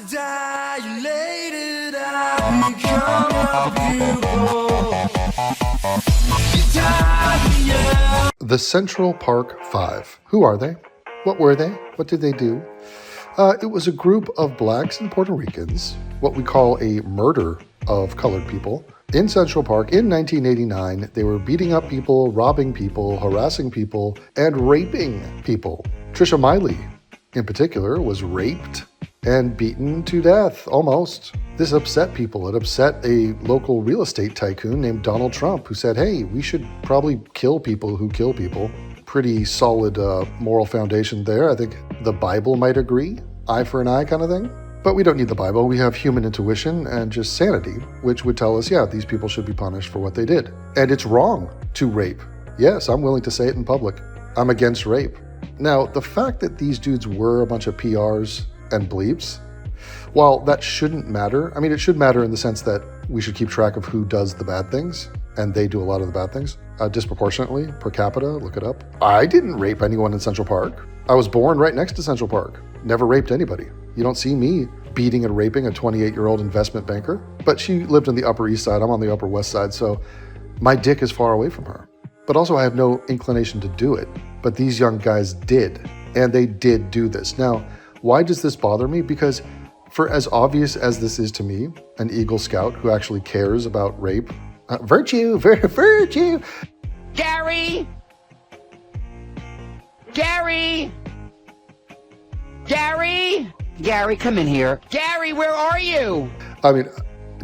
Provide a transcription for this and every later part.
dilated, I become a pupil. You tied me up. The Central Park Five. Who are they? What were they? What did they do? It was a group of blacks and Puerto Ricans, what we call a murder of colored people, in Central Park in 1989. They were beating up people, robbing people, harassing people, and raping people. Trisha Miley, in particular, was raped and beaten to death, almost. This upset people. It upset a local real estate tycoon named Donald Trump, who said, hey, we should probably kill people who kill people. Pretty solid moral foundation there. I think the Bible might agree. Eye for an eye kind of thing. But we don't need the Bible. We have human intuition and just sanity, which would tell us, yeah, these people should be punished for what they did. And it's wrong to rape. Yes, I'm willing to say it in public. I'm against rape. Now, the fact that these dudes were a bunch of PRs and bleeps, while that shouldn't matter, I mean, it should matter in the sense that we should keep track of who does the bad things, and they do a lot of the bad things, disproportionately, per capita, look it up. I didn't rape anyone in Central Park. I was born right next to Central Park. Never raped anybody. You don't see me beating and raping a 28-year-old investment banker. But she lived on the Upper East Side. I'm on the Upper West Side, so my dick is far away from her. But also I have no inclination to do it. But these young guys did, and they did do this. Now, why does this bother me? Because for as obvious as this is to me, an Eagle Scout who actually cares about rape, virtue. Gary! Gary, come in here. Gary, where are you? I mean,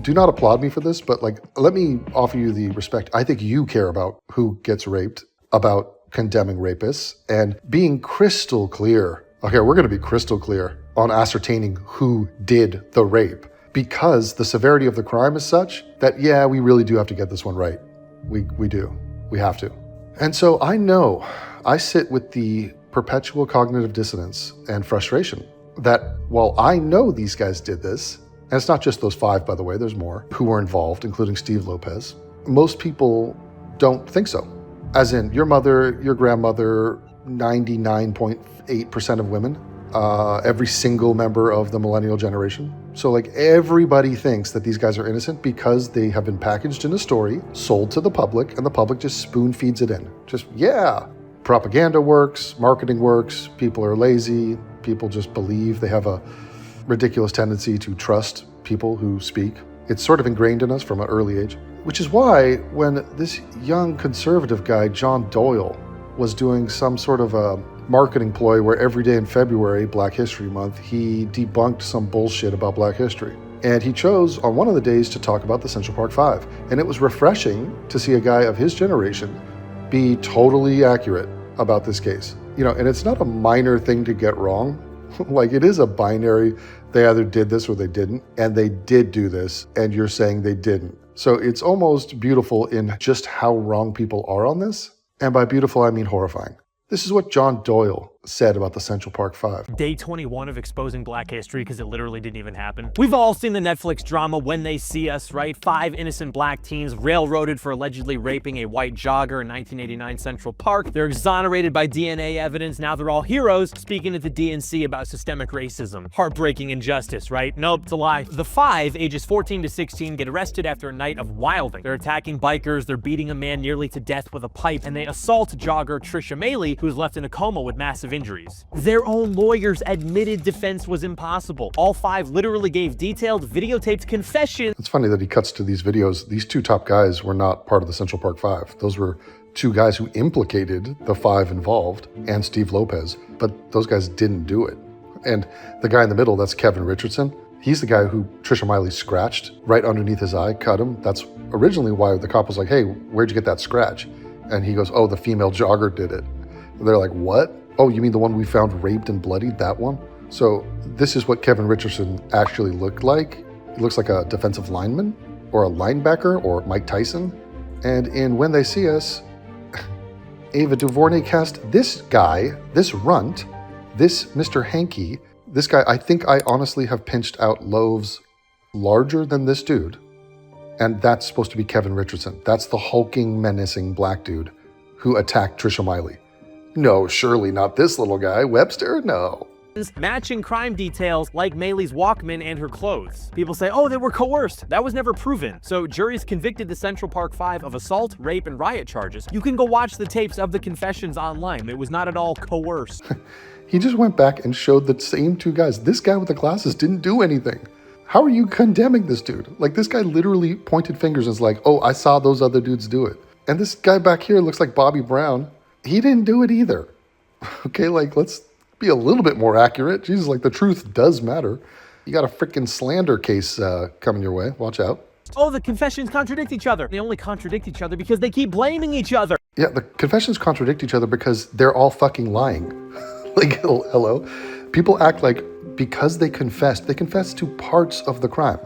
do not applaud me for this, but let me offer you the respect. I think you care about who gets raped, about condemning rapists, and being crystal clear. Okay, we're going to be crystal clear on ascertaining who did the rape, because the severity of the crime is such that, yeah, we really do have to get this one right. We do. We have to. And so I sit with the perpetual cognitive dissonance and frustration that while I know these guys did this, and it's not just those five, by the way, there's more who were involved, including Steve Lopez, most people don't think so. As in, your mother, your grandmother, 99.8% of women, every single member of the millennial generation. So everybody thinks that these guys are innocent because they have been packaged in a story, sold to the public, and the public just spoon feeds it in. Just, yeah, propaganda works, marketing works, people are lazy, people just believe. They have a ridiculous tendency to trust people who speak. It's sort of ingrained in us from an early age, which is why when this young conservative guy, John Doyle, was doing some sort of a marketing ploy where every day in February, Black History Month, he debunked some bullshit about Black history. And he chose on one of the days to talk about the Central Park Five. And it was refreshing to see a guy of his generation be totally accurate about this case. And it's not a minor thing to get wrong. It is a binary, they either did this or they didn't, and they did do this, and you're saying they didn't. So it's almost beautiful in just how wrong people are on this. And by beautiful, I mean horrifying. This is what John Doyle said about the Central Park Five. Day 21 of exposing Black history because it literally didn't even happen. We've all seen the Netflix drama When They See Us, right? 5 innocent black teens railroaded for allegedly raping a white jogger in 1989 Central Park. They're exonerated by DNA evidence. Now they're all heroes speaking at the DNC about systemic racism. Heartbreaking injustice, right? Nope, it's a lie. The 5, ages 14 to 16, get arrested after a night of wilding. They're attacking bikers, they're beating a man nearly to death with a pipe, and they assault jogger Trisha Miley, who's left in a coma with massive injuries. Their own lawyers admitted defense was impossible. All 5 literally gave detailed videotaped confessions. It's funny that he cuts to these videos. These 2 top guys were not part of the Central Park Five. Those were 2 guys who implicated the 5 involved and Steve Lopez, but those guys didn't do it. And the guy in the middle, that's Kevin Richardson. He's the guy who Trisha Miley scratched right underneath his eye, cut him. That's originally why the cop was like, hey, where'd you get that scratch? And he goes, oh, the female jogger did it. And they're like, what? Oh, you mean the one we found raped and bloodied, that one? So this is what Kevin Richardson actually looked like. He looks like a defensive lineman or a linebacker or Mike Tyson. And in When They See Us, Ava DuVernay cast this guy, this runt, this Mr. Hanky, this guy. I think I honestly have pinched out loaves larger than this dude. And that's supposed to be Kevin Richardson. That's the hulking, menacing black dude who attacked Trisha Miley. No, surely not this little guy. Webster? No. matching crime details like Maylee's Walkman and her clothes. People say, oh, they were coerced. That was never proven. So juries convicted the Central Park Five of assault, rape, and riot charges. You can go watch the tapes of the confessions online. It was not at all coerced. He just went back and showed the same two guys. This guy with the glasses didn't do anything. How are you condemning this dude? Like, this guy literally pointed fingers and was like, oh, I saw those other dudes do it. And this guy back here looks like Bobby Brown. He didn't do it either. Okay, like, let's be a little bit more accurate. Jesus, like, the truth does matter. You got a freaking slander case coming your way. Watch out. Oh, the confessions contradict each other. They only contradict each other because they keep blaming each other. Yeah, the confessions contradict each other because they're all fucking lying. Like, hello? People act like because they confessed to parts of the crime.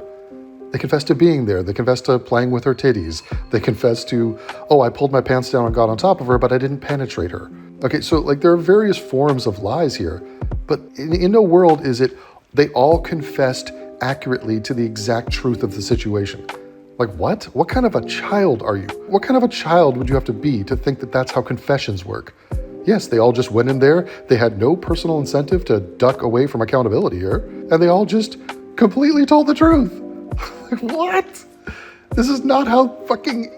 They confessed to being there. They confessed to playing with her titties. They confessed to, oh, I pulled my pants down and got on top of her, but I didn't penetrate her. Okay, so like there are various forms of lies here, but in no world is it they all confessed accurately to the exact truth of the situation. Like what? What kind of a child are you? What kind of a child would you have to be to think that that's how confessions work? Yes, they all just went in there. They had no personal incentive to duck away from accountability here, and they all just completely told the truth. Like, what? This is not how fucking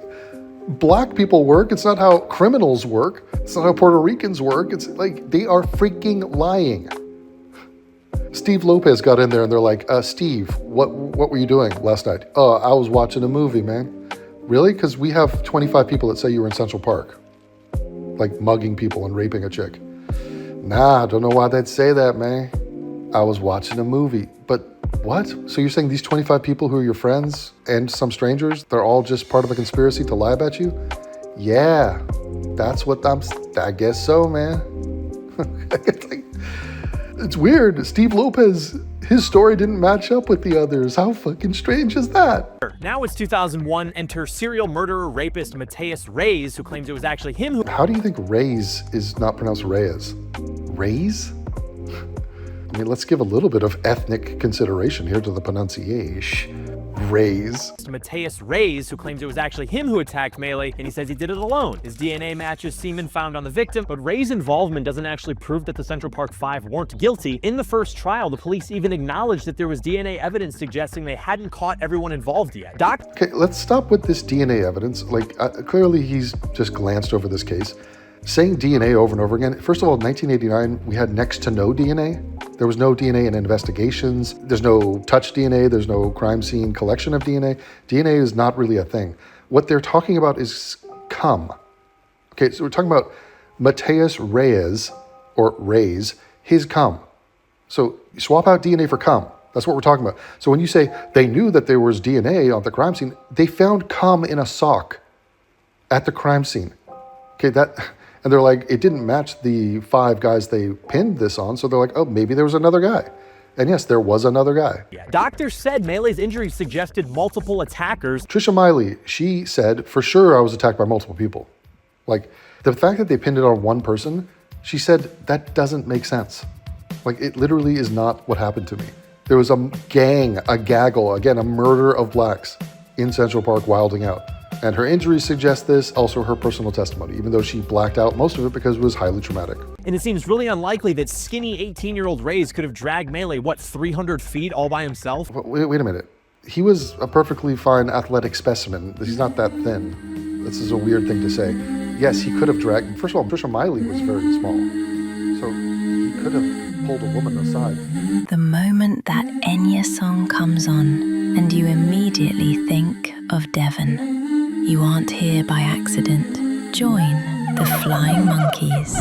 black people work. It's not how criminals work. It's not how Puerto Ricans work. It's like they are freaking lying. Steve Lopez got in there and they're like, Steve, what were you doing last night? Oh, I was watching a movie, man. Really? Because we have 25 people that say you were in Central Park, like mugging people and raping a chick. Nah, I don't know why they'd say that, man. I was watching a movie. But what? So you're saying these 25 people who are your friends and some strangers, they're all just part of a conspiracy to lie about you? Yeah, that's what I guess so, man. It's weird. Steve Lopez, his story didn't match up with the others. How fucking strange is that? Now it's 2001. Enter serial murderer rapist Mateus Reyes, who claims it was actually him who... How do you think Reyes is not pronounced Reyes? Reyes? I mean, let's give a little bit of ethnic consideration here to the pronunciation. Reyes. Mateus Reyes, who claims it was actually him who attacked Maylee, and he says he did it alone. His DNA matches semen found on the victim, but Reyes' involvement doesn't actually prove that the Central Park Five weren't guilty. In the first trial, the police even acknowledged that there was DNA evidence suggesting they hadn't caught everyone involved yet. Okay, let's stop with this DNA evidence. Like, clearly he's just glanced over this case. Saying DNA over and over again. First of all, in 1989, we had next to no DNA. There was no DNA in investigations. There's no touch DNA. There's no crime scene collection of DNA. DNA is not really a thing. What they're talking about is cum. Okay, so we're talking about Mateus Reyes, or Reyes, his cum. So swap out DNA for cum. That's what we're talking about. So when you say they knew that there was DNA on the crime scene, they found cum in a sock at the crime scene. Okay, and they're like, it didn't match the 5 guys they pinned this on, so they're like, oh, maybe there was another guy. And yes, there was another guy. Yeah. Doctors said Maylee's injuries suggested multiple attackers. Trisha Miley, she said, for sure I was attacked by multiple people. Like, the fact that they pinned it on one person, she said, that doesn't make sense. Like, it literally is not what happened to me. There was a gang, a gaggle, again, a murder of blacks in Central Park wilding out. And her injuries suggest this, also her personal testimony, even though she blacked out most of it because it was highly traumatic. And it seems really unlikely that skinny 18-year-old Reyes could have dragged Maylee, 300 feet all by himself? Wait a minute. He was a perfectly fine athletic specimen. He's not that thin. This is a weird thing to say. Yes, he could have dragged... First of all, Trisha Miley was very small. So he could have pulled a woman aside. The moment that Enya song comes on and you immediately think of Devon. You aren't here by accident. Join the Flying Monkeys.